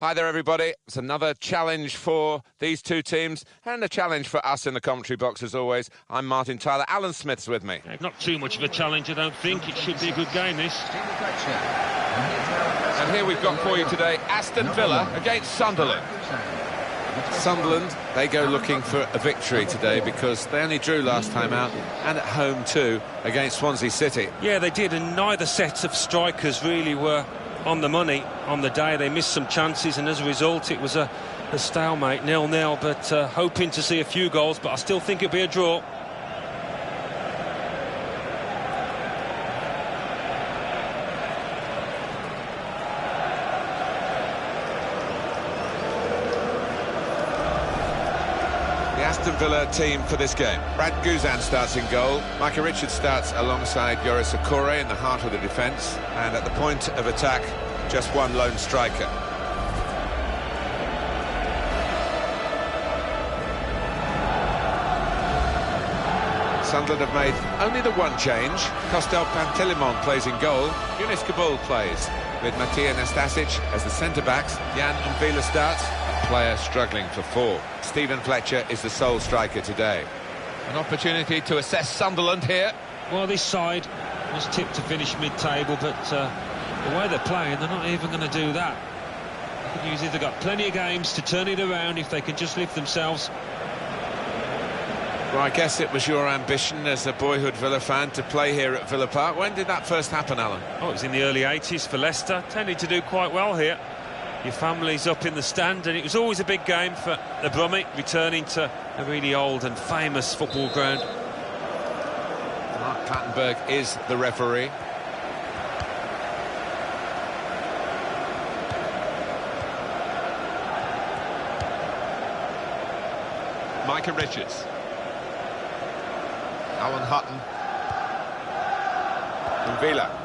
Hi there, everybody. It's another challenge for these two teams and a challenge for us in the commentary box, as always. I'm Martin Tyler. Alan Smith's with me. Not too much of a challenge, I don't think. It should be a good game, this. And here we've got for you today Aston Villa against Sunderland. Sunderland, they go looking for a victory today because they only drew last time out, and at home too against Swansea City. Yeah, they did, and neither set of strikers really were on the money on the day. They missed some chances, and as a result it was a stalemate, 0-0, but hoping to see a few goals, but I still think it'll be a draw. The Aston Villa team for this game. Brad Guzan starts in goal. Micah Richards starts alongside Yoris Okore in the heart of the defence. And at the point of attack, just one lone striker. Sunderland have made only the one change. Kostel Pantelimon plays in goal. Younes Kaboul plays with Matija Nastasic as the centre-backs. Jan Umvila starts. Player struggling for four. Stephen Fletcher is the sole striker today. An opportunity to assess Sunderland here. Well, this side was tipped to finish mid-table, but the way they're playing, they're not even going to do that. The good news is they've got plenty of games to turn it around if they can just lift themselves. Well, I guess it was your ambition as a boyhood Villa fan to play here at Villa Park. When did that first happen, Alan? Oh, it was in the early 80s for Leicester. Tended to do quite well here. Your family's up in the stand, and it was always a big game for the Brummie, returning to a really old and famous football ground. Mark Clattenburg is the referee. Micah Richards. Alan Hutton. And Villa.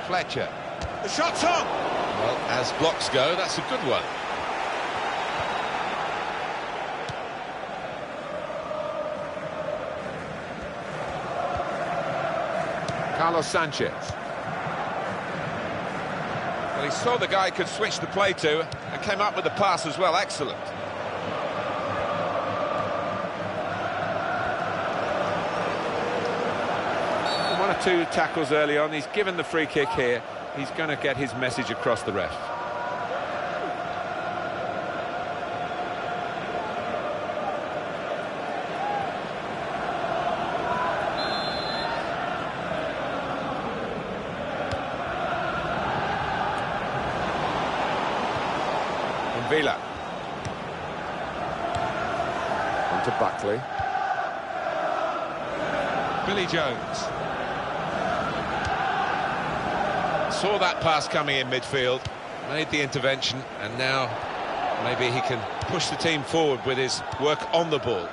Fletcher. The shot's on! Well, as blocks go, that's a good one. Carlos Sanchez. Well, he saw the guy could switch the play to and came up with the pass as well. Excellent. One or two tackles early on. He's given the free kick here. He's going to get his message across the ref. Villa. On to Buckley. Billy Jones. Saw that pass coming in midfield, made the intervention, and now maybe he can push the team forward with his work on the ball.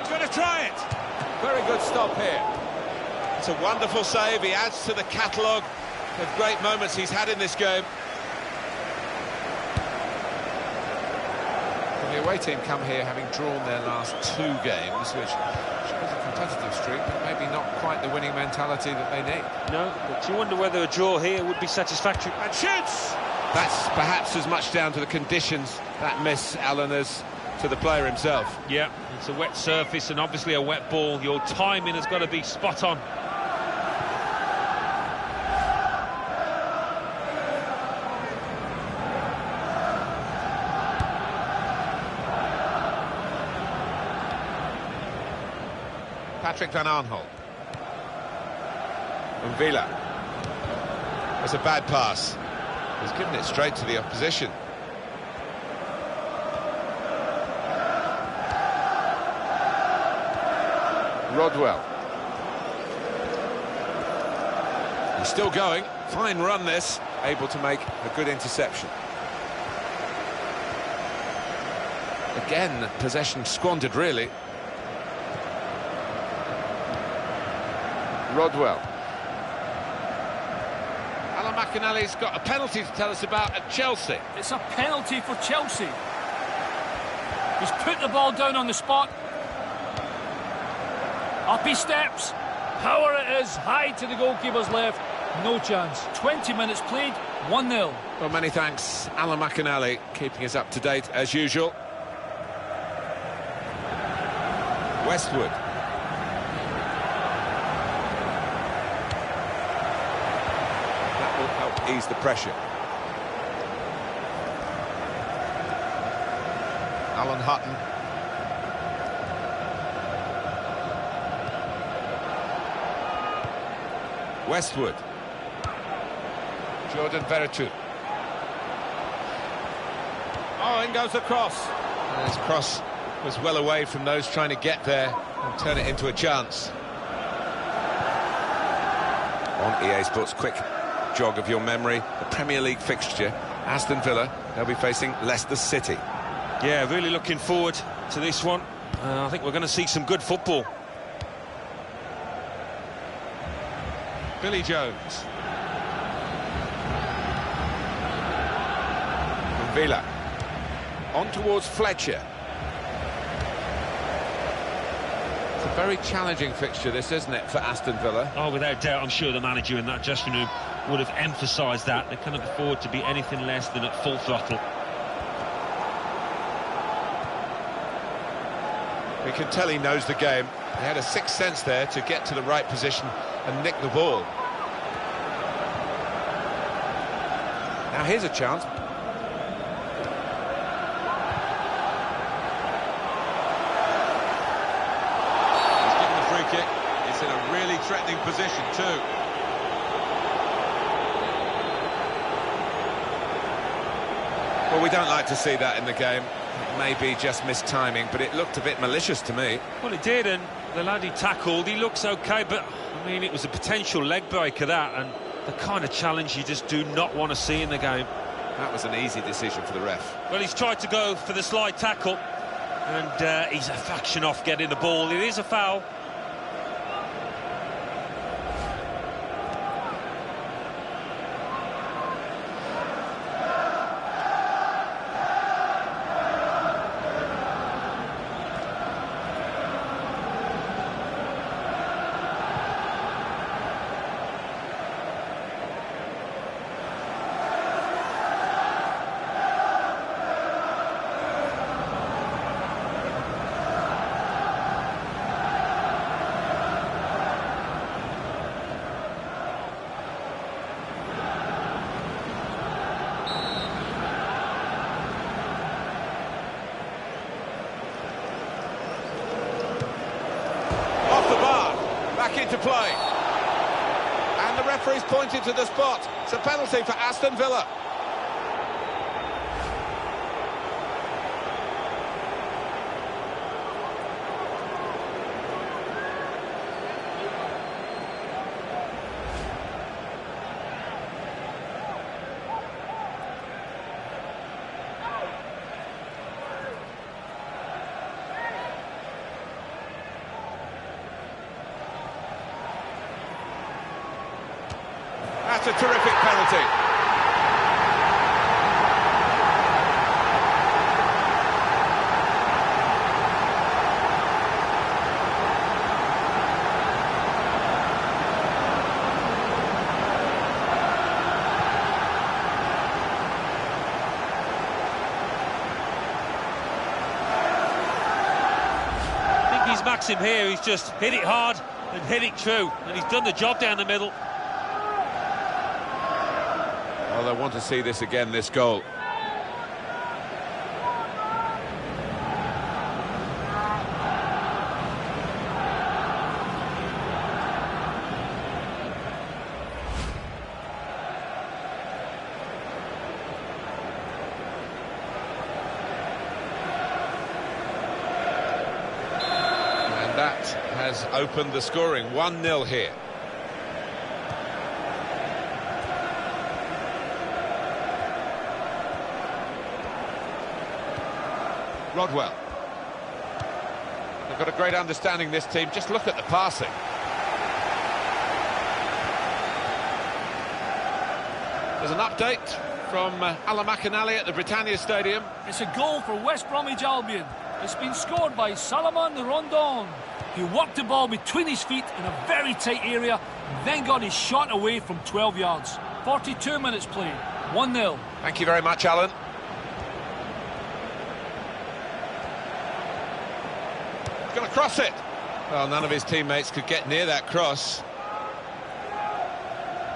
He's going to try it. Very good stop here. It's a wonderful save. He adds to the catalogue of great moments he's had in this game. The away team come here having drawn their last two games, which shows a competitive streak, but maybe not quite the winning mentality that they need. No, but you wonder whether a draw here would be satisfactory. And shoots! That's perhaps as much down to the conditions, that miss, Alan, as to the player himself. Yeah, it's a wet surface and obviously a wet ball. Your timing has got to be spot on. Patrick Van Arnholt. And Villa. That's a bad pass. He's given it straight to the opposition. Rodwell. He's still going. Fine run this. Able to make a good interception. Again, possession squandered, really. Rodwell. Alan McInally's got a penalty to tell us about at Chelsea. It's a penalty for Chelsea. He's put the ball down on the spot. Up he steps. Power it is, high to the goalkeeper's left. No chance. 20 minutes played, 1-0. Well, many thanks, Alan McInally, keeping us up to date as usual. Westwood. That will help ease the pressure. Alan Hutton. Westwood. Jordan Veretout. Oh, in goes the cross. And his cross was well away from those trying to get there and turn it into a chance. On EA Sports, quick jog of your memory, the Premier League fixture, Aston Villa, they'll be facing Leicester City. Yeah, really looking forward to this one. I think we're going to see some good football. Billy Jones. From Villa. On towards Fletcher. It's a very challenging fixture, this, isn't it, for Aston Villa? Oh, without doubt, I'm sure the manager in that dressing room would have emphasised that. They cannot afford to be anything less than at full throttle. We can tell he knows the game. He had a sixth sense there to get to the right position and nick the ball. Now here's a chance. He's given the free kick. It's in a really threatening position too. Well, we don't like to see that in the game. It may be just missed timing, but it looked a bit malicious to me. Well, it did, and the lad he tackled, he looks okay, but, I mean, it was a potential leg breaker, that, and the kind of challenge you just do not want to see in the game. That was an easy decision for the ref. Well, he's tried to go for the slide tackle, and he's a fraction off getting the ball. It is a foul. Back into play. And the referee's pointed to the spot. It's a penalty for Aston Villa. That's a terrific penalty. I think he's Maxim here. He's just hit it hard and hit it true, and he's done the job down the middle. Well, I want to see this again, this goal. And that has opened the scoring. 1-0 here. Rodwell. They've got a great understanding, this team. Just look at the passing. There's an update from Alan McInally at the Britannia Stadium. It's a goal for West Bromwich Albion. It's been scored by Salomon Rondon. He worked the ball between his feet in a very tight area, and then got his shot away from 12 yards. 42 minutes played, 1-0. Thank you very much, Alan. He's going to cross it. Well, none of his teammates could get near that cross.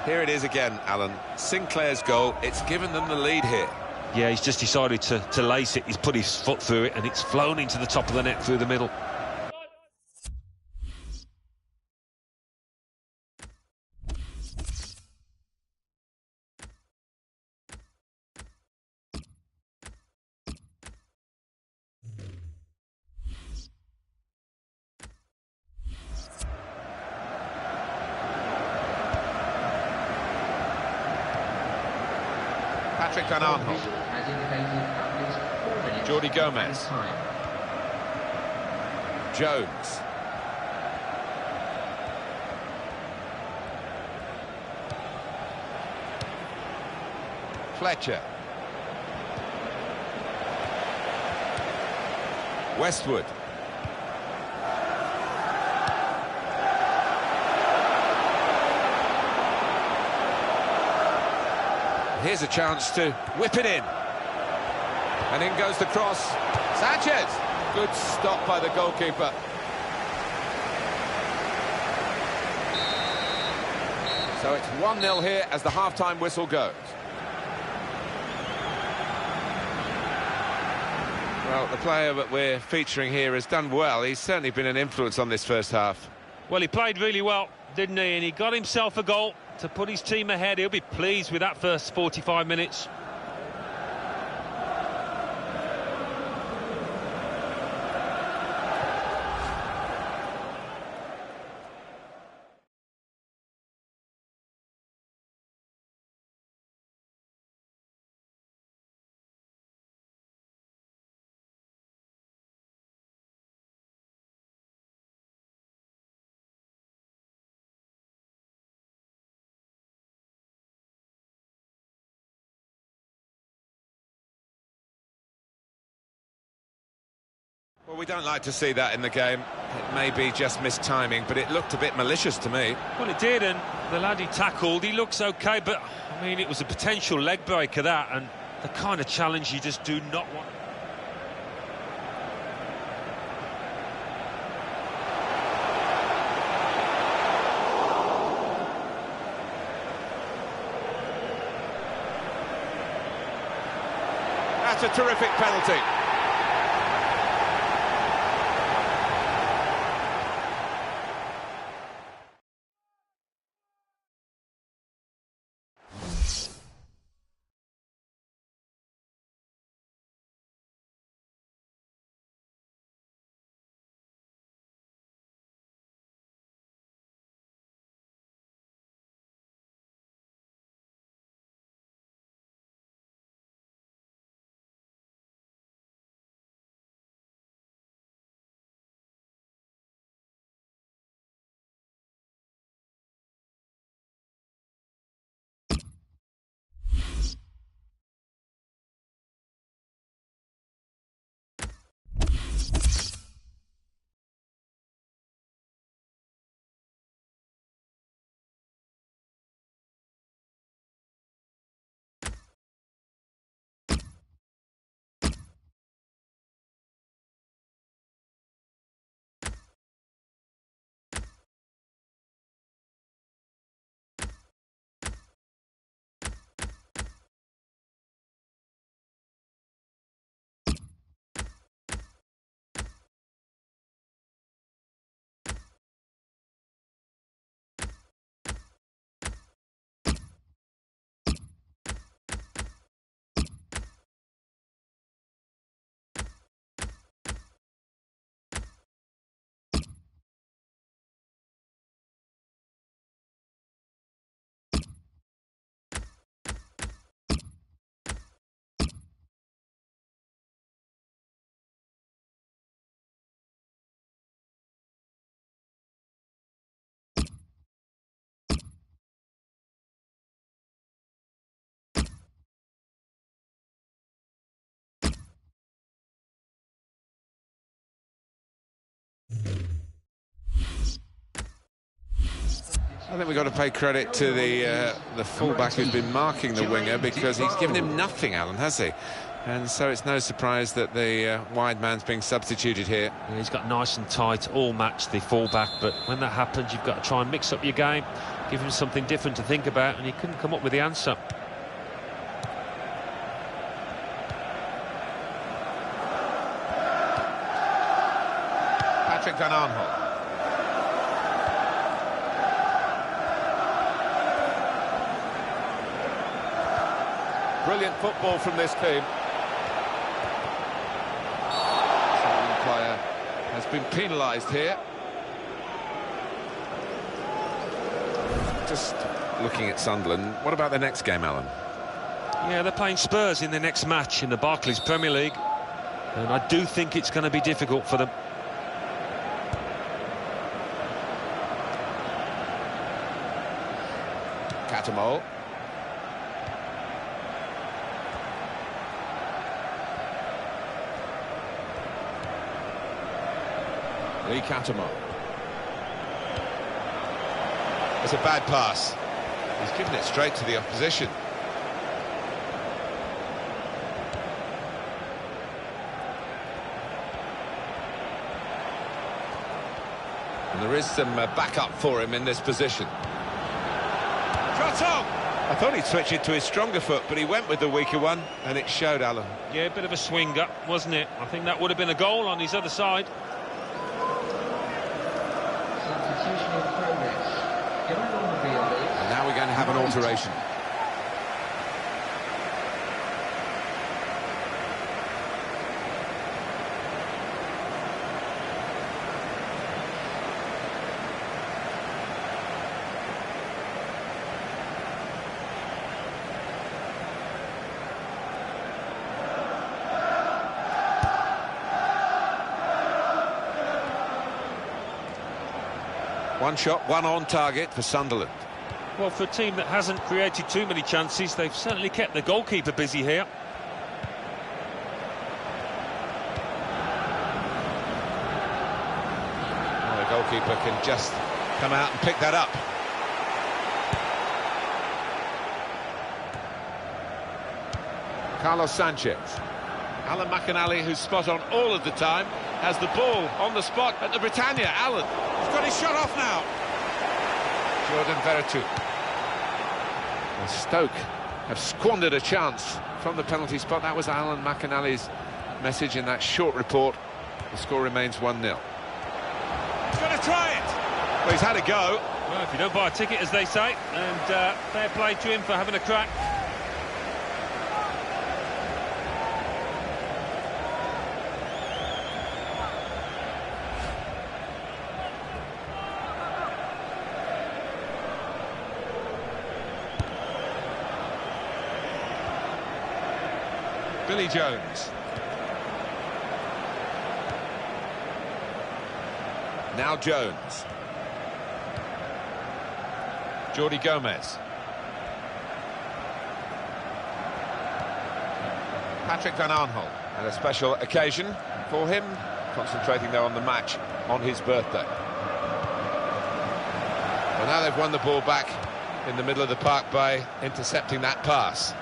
Here it is again, Alan. Sinclair's goal. It's given them the lead here. Yeah, he's just decided to lace it. He's put his foot through it, and it's flown into the top of the net through the middle. Patrick Van Aanholt. Jordi Gomez. Jones. Fletcher. Westwood. Here's a chance to whip it in. And in goes the cross. Sanchez. Good stop by the goalkeeper. So it's 1-0 here as the half-time whistle goes. Well, the player that we're featuring here has done well. He's certainly been an influence on this first half. Well, he played really well, didn't he? And he got himself a goal to put his team ahead. He'll be pleased with that first 45 minutes. Well, we don't like to see that in the game. It may be just missed timing, but it looked a bit malicious to me. Well, it did, and the lad he tackled, he looks okay, but, I mean, it was a potential leg breaker, that, and the kind of challenge you just do not want. That's a terrific penalty. I think we've got to pay credit to the fullback who's been marking the winger, because he's given him nothing, Alan, has he? And so it's no surprise that the wide man's being substituted here. Yeah, he's got nice and tight, all matched the fullback, but when that happens, you've got to try and mix up your game, give him something different to think about, and he couldn't come up with the answer. Patrick Van Aanholt. Brilliant football from this team. Sunderland player has been penalised here. Just looking at Sunderland, what about the next game, Alan? Yeah, they're playing Spurs in the next match in the Barclays Premier League, and I do think it's going to be difficult for them. Catamol. Lee Catamol. It's a bad pass. He's given it straight to the opposition. And there is some backup for him in this position. I thought he'd switch it to his stronger foot, but he went with the weaker one, and it showed, Alan. Yeah, a bit of a swing up, wasn't it? I think that would have been a goal on his other side. And now we're going to have an alteration. One shot, one on target for Sunderland. Well, for a team that hasn't created too many chances, they've certainly kept the goalkeeper busy here. Well, the goalkeeper can just come out and pick that up. Carlos Sanchez. Alan McInally, who's spot on all of the time, has the ball on the spot at the Britannia. Alan, he's got his shot off now. Jordan Veretout. And Stoke have squandered a chance from the penalty spot. That was Alan McInally's message in that short report. The score remains 1-0. He's going to try it. Well, he's had a go. Well, if you don't buy a ticket, as they say, and fair play to him for having a crack. Billy Jones. Now Jones. Jordi Gomez. Patrick Van Aanholt. And a special occasion for him, concentrating there on the match on his birthday. Well, now they've won the ball back in the middle of the park by intercepting that pass.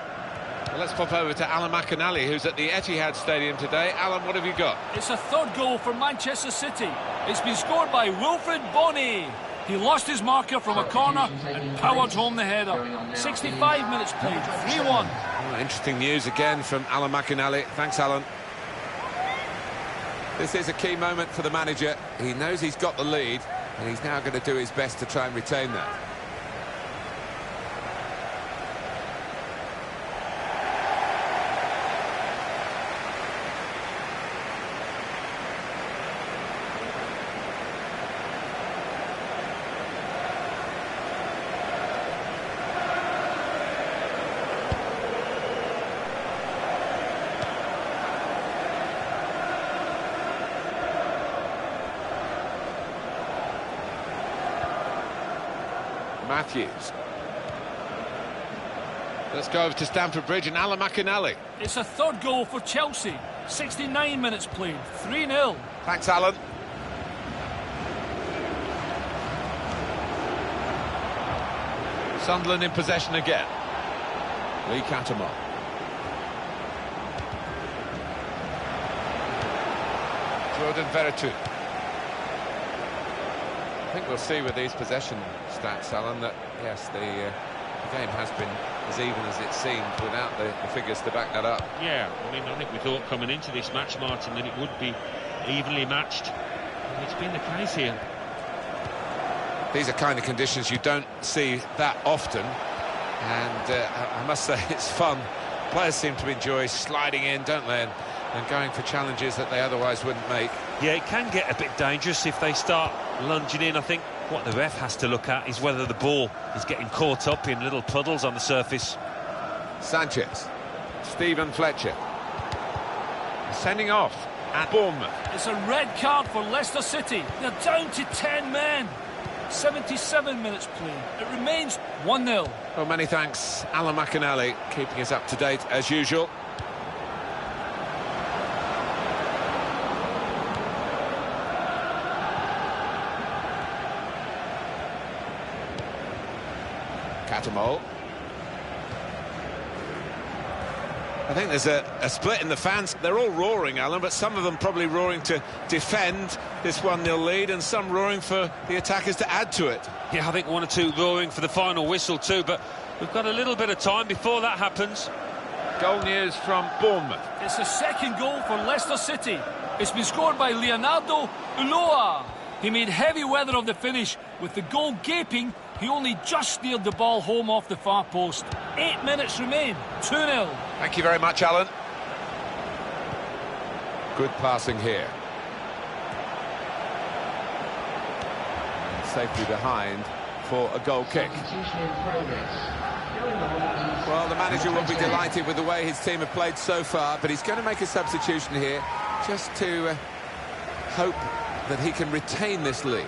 Well, let's pop over to Alan McInally, who's at the Etihad Stadium today. Alan, what have you got? It's a third goal for Manchester City. It's been scored by Wilfred Bonney. He lost his marker from a corner and powered home the header. 65 minutes played, 3-1. Oh, interesting news again from Alan McInally. Thanks, Alan. This is a key moment for the manager. He knows he's got the lead, and he's now going to do his best to try and retain that. Matthews. Let's go over to Stamford Bridge and Alan McInally. It's a third goal for Chelsea. 69 minutes played, 3-0. Thanks, Alan. Sunderland in possession again. Lee Catamol. Jordan Veretout. I think we'll see with these possession stats, Alan, that yes, the game has been as even as it seemed without the figures to back that up. Yeah, I mean, I think we thought coming into this match, Martin, that it would be evenly matched. And it's been the case here. These are kind of conditions you don't see that often, and I must say it's fun. Players seem to enjoy sliding in, don't they, and going for challenges that they otherwise wouldn't make. Yeah, it can get a bit dangerous if they start lunging in. I think what the ref has to look at is whether the ball is getting caught up in little puddles on the surface. Sanchez, Stephen Fletcher, sending off at Bournemouth. It's a red card for Leicester City. They're down to 10 men. 77 minutes played. It remains 1-0. Well, many thanks, Alan McInally, keeping us up to date as usual. Catamol. I think there's a split in the fans. They're all roaring, Alan, but some of them probably roaring to defend this 1-0 lead, and some roaring for the attackers to add to it. Yeah, I think one or two roaring for the final whistle too, but we've got a little bit of time before that happens. Goal news from Bournemouth. It's the second goal for Leicester City. It's been scored by Leonardo Ulloa. He made heavy weather of the finish. With the goal gaping, he only just steered the ball home off the far post. 8 minutes remain, 2-0. Thank you very much, Alan. Good passing here. Safely behind for a goal kick. Well, the manager will be delighted with the way his team have played so far, but he's going to make a substitution here just to hope that he can retain this lead.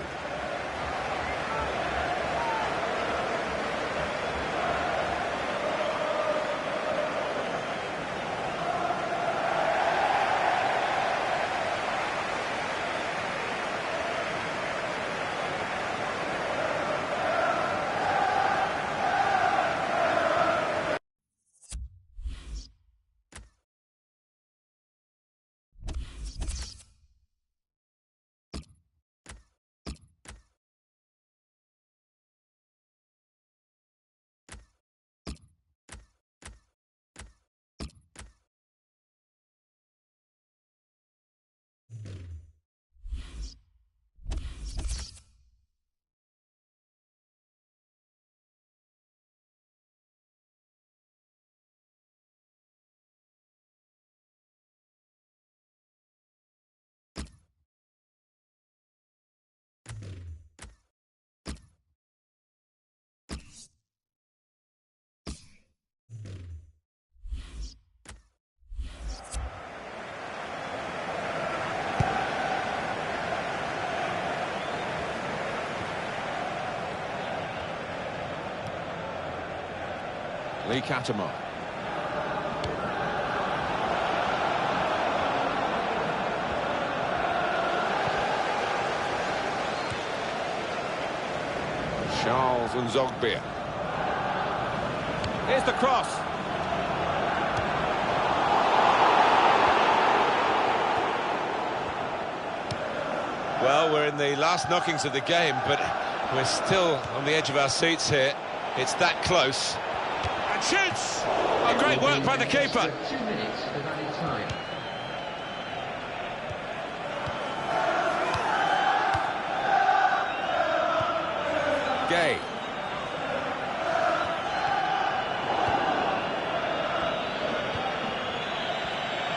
Lee Catamol. Charles Nzogbia. Here's the cross. Well, we're in the last knockings of the game, but we're still on the edge of our seats here. It's that close. And shoots! Oh, great work by the keeper. 2 minutes of added time. Gay.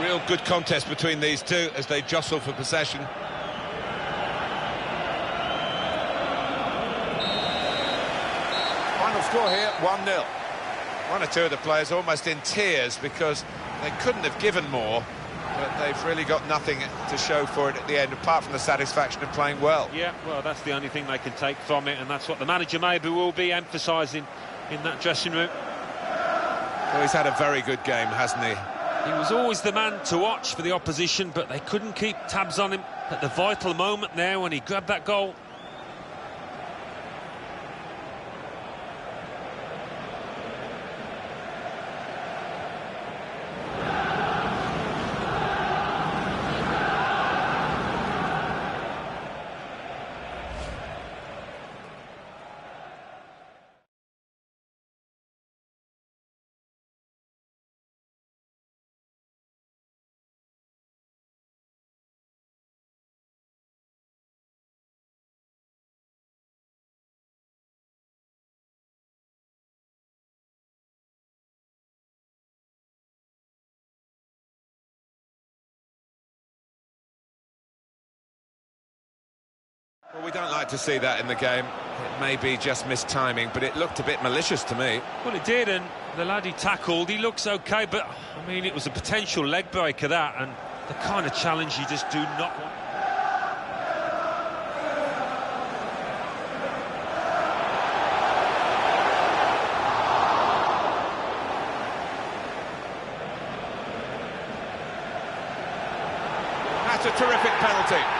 Real good contest between these two as they jostle for possession. Final score here, 1-0. One or two of the players almost in tears because they couldn't have given more, but they've really got nothing to show for it at the end, apart from the satisfaction of playing well. Yeah, well, that's the only thing they can take from it, and that's what the manager maybe will be emphasising in that dressing room. Well, he's had a very good game, hasn't he? He was always the man to watch for the opposition, but they couldn't keep tabs on him at the vital moment there when he grabbed that goal. Well, we don't like to see that in the game. It may be just missed timing, but it looked a bit malicious to me. Well, it did, and the lad he tackled, he looks okay, but, I mean, it was a potential leg breaker, that, and the kind of challenge you just do not want. That's a terrific penalty.